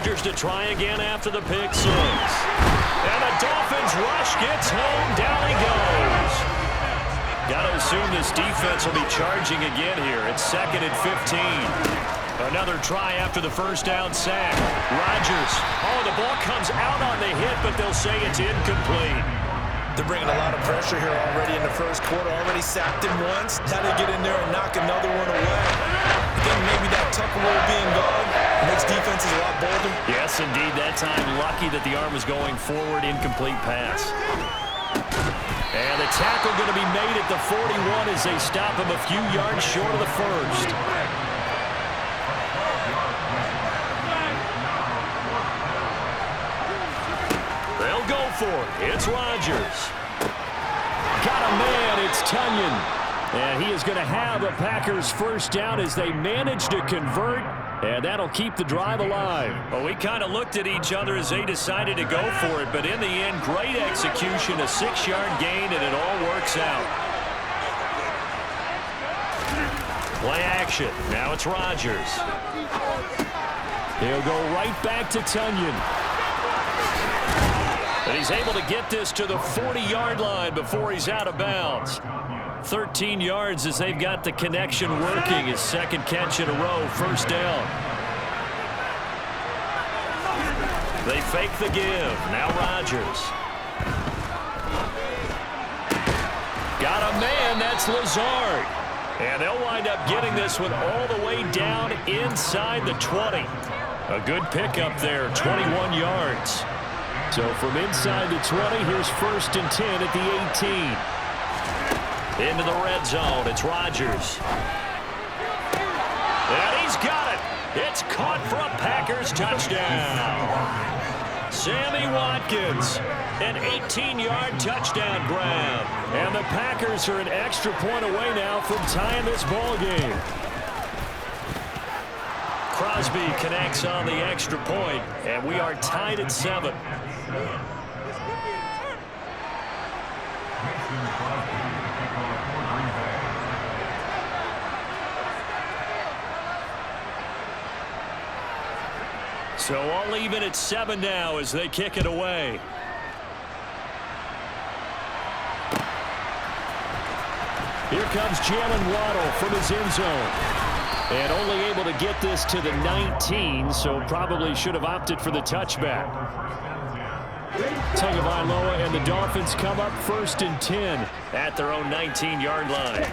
Rodgers to try again after the pick six. And the Dolphins rush gets home. Down he goes. Got to assume this defense will be charging again here. It's 2nd and 15. Another try after the first down sack. Rodgers. Oh, the ball comes out on the hit, but they'll say it's incomplete. They're bringing a lot of pressure here already in the first quarter. Already sacked him once. Now they get in there and knock another one away. I think maybe that Tucker roll being gone makes defenses a lot bolder. Yes, indeed. That time, lucky that the arm was going forward. Incomplete pass. And the tackle going to be made at the 41 as they stop him a few yards short of the first. They'll go for it. It's Rodgers. Got a man. It's Tunyon. And he is going to have a Packers first down as they manage to convert. And that'll keep the drive alive. Well, we kind of looked at each other as they decided to go for it. But in the end, great execution, a 6-yard gain, and it all works out. Play action. Now it's Rodgers. He'll go right back to Tunyon. And he's able to get this to the 40-yard line before he's out of bounds. 13 yards as they've got the connection working. His second catch in a row, first down. They fake the give. Now Rodgers. Got a man. That's Lazard. And they'll wind up getting this one all the way down inside the 20. A good pickup there, 21 yards. So from inside the 20, here's 1st and 10 at the 18. Into the red zone. It's Rodgers. And he's got it. It's caught for a Packers touchdown. Sammy Watkins. An 18-yard touchdown grab. And the Packers are an extra point away now from tying this ball game. Crosby connects on the extra point, and we are tied at 7. So all even at 7 now as they kick it away. Here comes Jalen Waddle from his end zone. And only able to get this to the 19, so probably should have opted for the touchback. Tagovailoa and the Dolphins come up 1st and 10 at their own 19-yard line.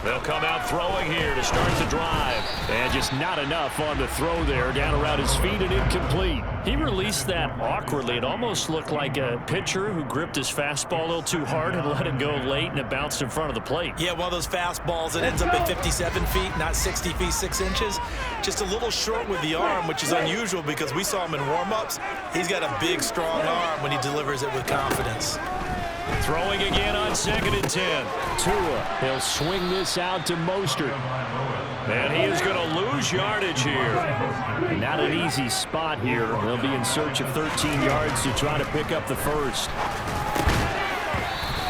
They'll come out throwing here to start the drive. And just not enough on the throw there, down around his feet and incomplete. He released that awkwardly. It almost looked like a pitcher who gripped his fastball a little too hard and let it go late, and it bounced in front of the plate. Yeah, one of those fastballs that ends up at 57 feet, not 60 feet, 6 inches. Just a little short with the arm, which is unusual because we saw him in warm-ups. He's got a big, strong arm when he delivers it with confidence. Throwing again on 2nd and 10. Tua, he'll swing this out to Mostert. And he is going to lose yardage here. Not an easy spot here. They'll be in search of 13 yards to try to pick up the first.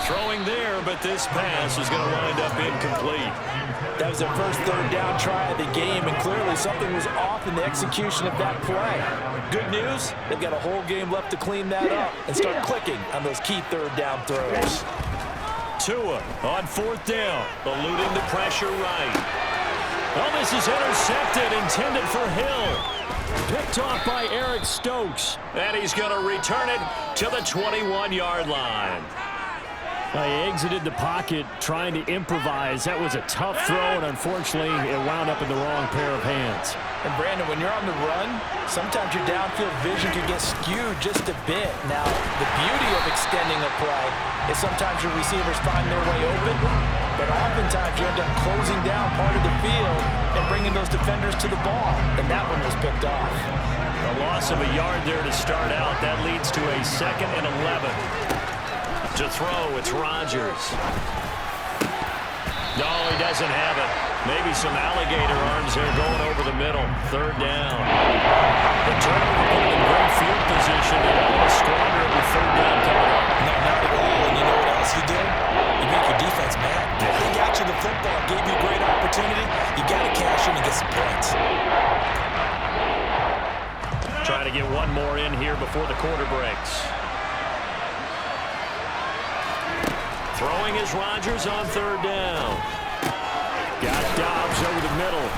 Throwing there, but this pass is going to wind up incomplete. That was their first 3rd down try of the game, and clearly something was off in the execution of that play. Good news, they've got a whole game left to clean that up and start clicking on those key 3rd down throws. Tua on 4th down, eluding the pressure right. Oh, this is intercepted, intended for Hill. Picked off by Eric Stokes, and he's going to return it to the 21-yard line. He exited the pocket trying to improvise. That was a tough throw, and unfortunately, it wound up in the wrong pair of hands. And, Brandon, when you're on the run, sometimes your downfield vision can get skewed just a bit. Now, the beauty of extending a play is sometimes your receivers find their way open, but oftentimes you end up closing down part of the field and bringing those defenders to the ball, and that one was picked off. A loss of a yard there to start out. That leads to a 2nd and 11. To throw, it's Rodgers. No, he doesn't have it. Maybe some alligator arms there going over the middle. 3rd down. The turnover put him in great field position. They don't want to squander it with 3rd down coming up. No, not at all. And you know what else you do? You make your defense mad. They got you the football, gave you a great opportunity. You got to cash in and get some points. trying to get one more in here before the quarter breaks. Throwing is Rodgers on third down. Got Dobbs over the middle.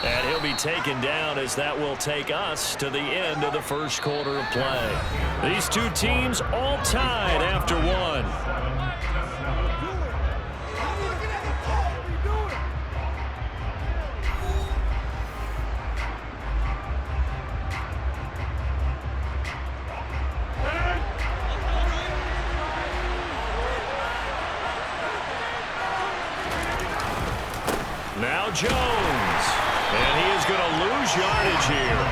And he'll be taken down as that will take us to the end of the first quarter of play. These two teams all tied after one. Now Jones. And he is going to lose yardage here.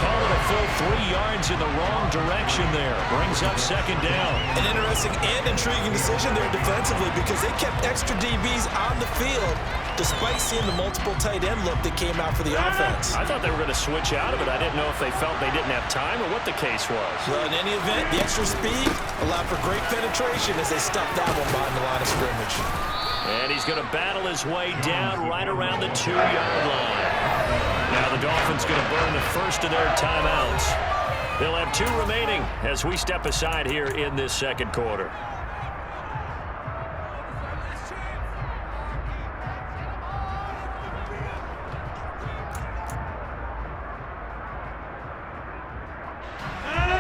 Call it a full 3 yards in the wrong direction there. Brings up second down. An interesting and intriguing decision there defensively because they kept extra DBs on the field despite seeing the multiple tight end look that came out for the offense. I thought they were going to switch out of it. I didn't know if they felt they didn't have time or what the case was. Well, in any event, the extra speed allowed for great penetration as they stuffed that one behind the line of scrimmage. And he's going to battle his way down right around the 2-yard line. Now the Dolphins going to burn the first of their timeouts. They'll have 2 remaining as we step aside here in this second quarter.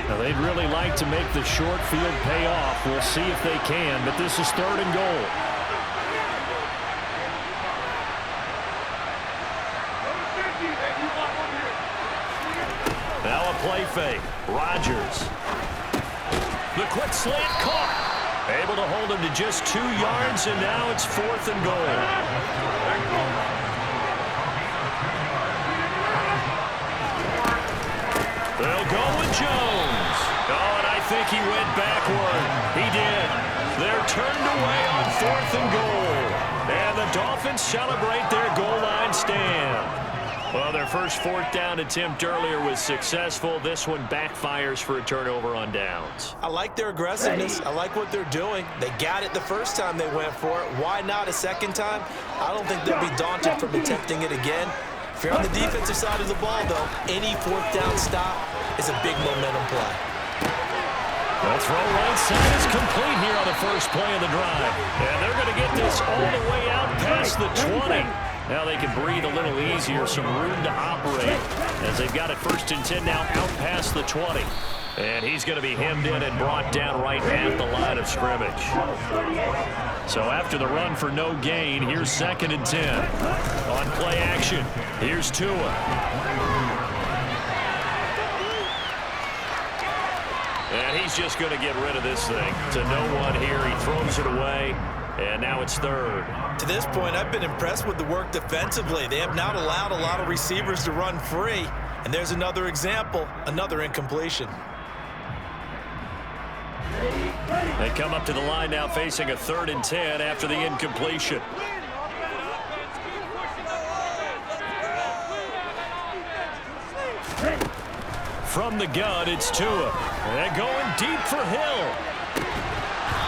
Now they'd really like to make the short field pay off. We'll see if they can, but this is 3rd and goal. Now a play fake. Rodgers. The quick slant caught. Able to hold him to just 2 yards, and now it's 4th and goal. They'll go with Jones. Oh, and I think he went backward. He did. They're turned away on 4th and goal. And the Dolphins celebrate their goal line stand. Well, their first 4th down attempt earlier was successful. This one backfires for a turnover on downs. I like their aggressiveness. I like what they're doing. They got it the first time they went for it. Why not a second time? I don't think they'll be daunted from attempting it again. If you're on the defensive side of the ball, though, any 4th down stop is a big momentum play. The throw right side is complete here on the first play of the drive. And they're going to get this all the way out past the 20. Now they can breathe a little easier, some room to operate as they've got it 1st and 10 now out past the 20. And he's going to be hemmed in and brought down right at the line of scrimmage. So after the run for no gain, here's 2nd and 10. On play action, here's Tua. And he's just going to get rid of this thing. To no one here, he throws it away. And now it's 3rd. To this point, I've been impressed with the work defensively. They have not allowed a lot of receivers to run free. And there's another example, another incompletion. They come up to the line now facing a 3rd and 10 after the incompletion. From the gun, it's Tua. And going deep for Hill.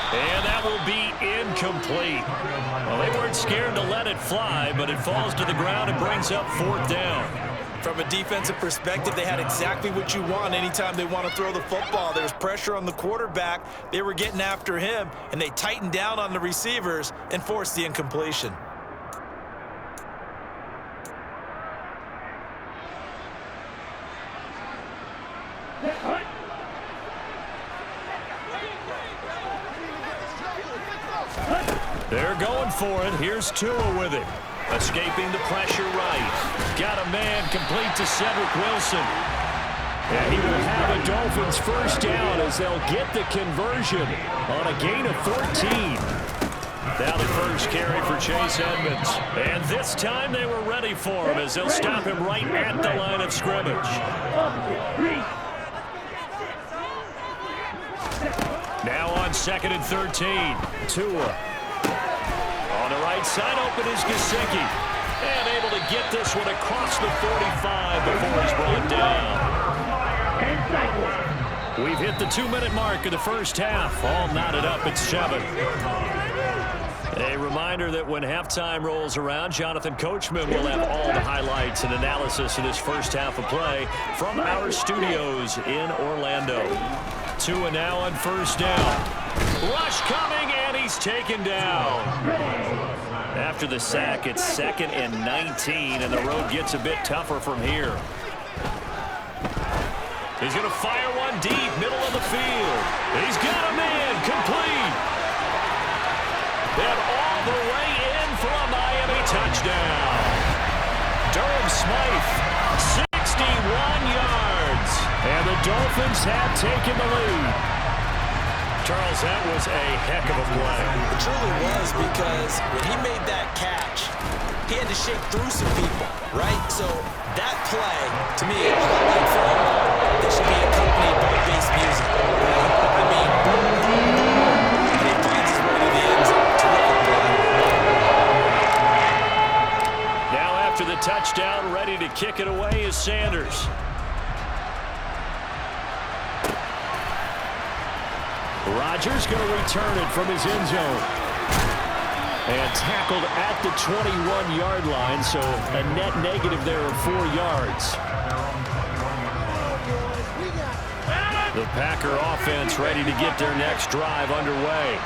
And that will be incomplete. Well, they weren't scared to let it fly, but it falls to the ground and brings up 4th down. From a defensive perspective, they had exactly what you want anytime they want to throw the football. There's pressure on the quarterback. They were getting after him, and they tightened down on the receivers and forced the incompletion. They're going for it. Here's Tua with it. Escaping the pressure right. Got a man complete to Cedric Wilson. And he will have a Dolphins first down as they'll get the conversion on a gain of 14. Now the first carry for Chase Edmonds. And this time they were ready for him as they'll stop him right at the line of scrimmage. Now on 2nd and 13. Tua. On the right side, open is Gesicki. And able to get this one across the 45 before he's brought down. We've hit the 2-minute mark of the first half. All knotted up at 7. A reminder that when halftime rolls around, Jonathan Coachman will have all the highlights and analysis of this first half of play from our studios in Orlando. Tua now on first down. Rush coming, and he's taken down. After the sack, it's 2nd and 19, and the road gets a bit tougher from here. He's going to fire one deep, middle of the field. He's got a man, complete. And all the way in for a Miami touchdown. Durham Smythe, 61 yards. And the Dolphins have taken the lead. Charles, that was a heck of a play. It truly was, because when he made that catch, he had to shake through some people, right? So that play, to me, is like film that should be accompanied by bass music. I mean, and he finds his way to the end zone. Terrific play. Now after the touchdown, ready to kick it away is Sanders. Rodgers going to return it from his end zone. And tackled at the 21-yard line, so a net negative there of 4 yards. The Packer offense ready to get their next drive underway.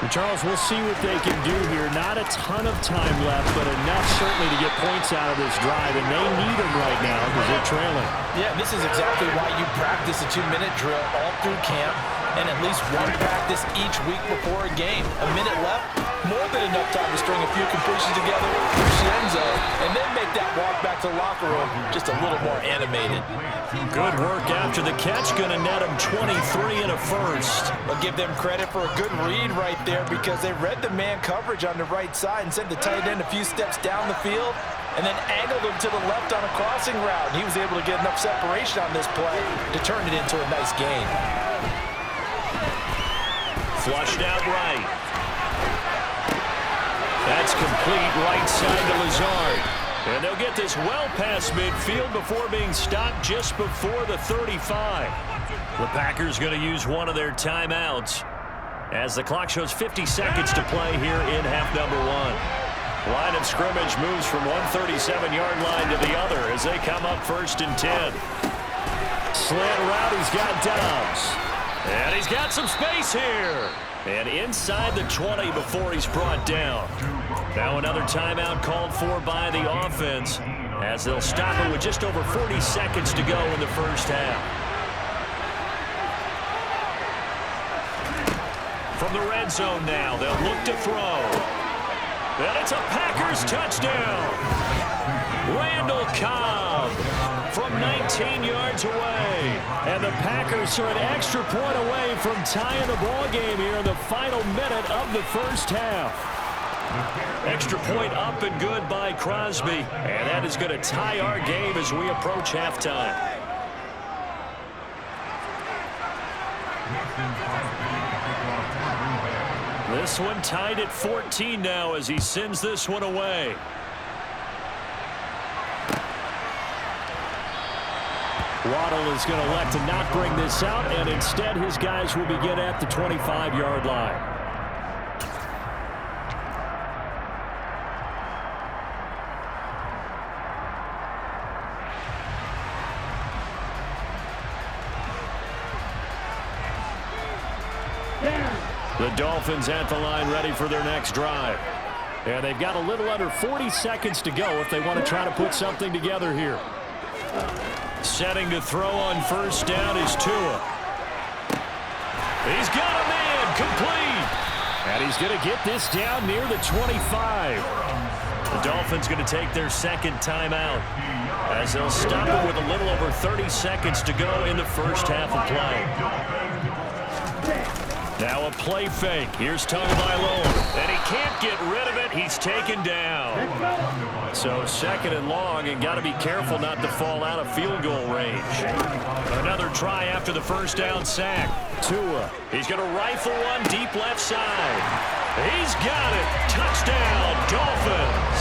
And Charles, we'll see what they can do here. Not a ton of time left, but enough certainly to get points out of this drive, and they need them right now because they're trailing. Yeah, this is exactly why you practice a 2-minute drill all through camp, and at least one practice each week before a game. A minute left, more than enough time to string a few completions together, push the end zone, and then make that walk back to the locker room just a little more animated. Good work after the catch, going to net him 23 and a first. I'll give them credit for a good read right there, because they read the man coverage on the right side and sent the tight end a few steps down the field and then angled him to the left on a crossing route. And he was able to get enough separation on this play to turn it into a nice gain. Flushed out right. That's complete right side to Lazard. And they'll get this well past midfield before being stopped just before the 35. The Packers going to use one of their timeouts as the clock shows 50 seconds to play here in half number 1. Line of scrimmage moves from 137-yard line to the other as they come up 1st and 10. Slant route, he's got Dobbs. And he's got some space here. And inside the 20 before he's brought down. Now another timeout called for by the offense as they'll stop it with just over 40 seconds to go in the first half. From the red zone now, they'll look to throw. And it's a Packers touchdown. Randall Cobb from 19 yards away. And the Packers are an extra point away from tying the ball game here in the final minute of the first half. Extra point up and good by Crosby. And that is going to tie our game as we approach halftime. This one tied at 14 now as he sends this one away. Waddle is going to elect to not bring this out, and instead his guys will begin at the 25-yard line. The Dolphins at the line ready for their next drive. And they've got a little under 40 seconds to go if they want to try to put something together here. Setting to throw on first down is Tua. He's got a man, complete. And he's going to get this down near the 25. The Dolphins going to take their second timeout as they'll stop it with a little over 30 seconds to go in the first half of play. Now a play fake. Here's Tagovailoa. And he can't get rid of it. He's taken down. So second and long, and got to be careful not to fall out of field goal range. Another try after the first down sack. Tua. He's going to rifle one deep left side. He's got it. Touchdown, Dolphins.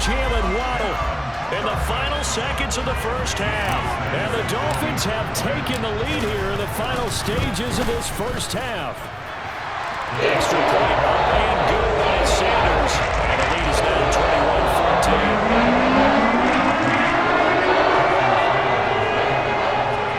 Jalen Waddle in the final seconds of the first half. And the Dolphins have taken the lead here in the final stages of this first half. Extra point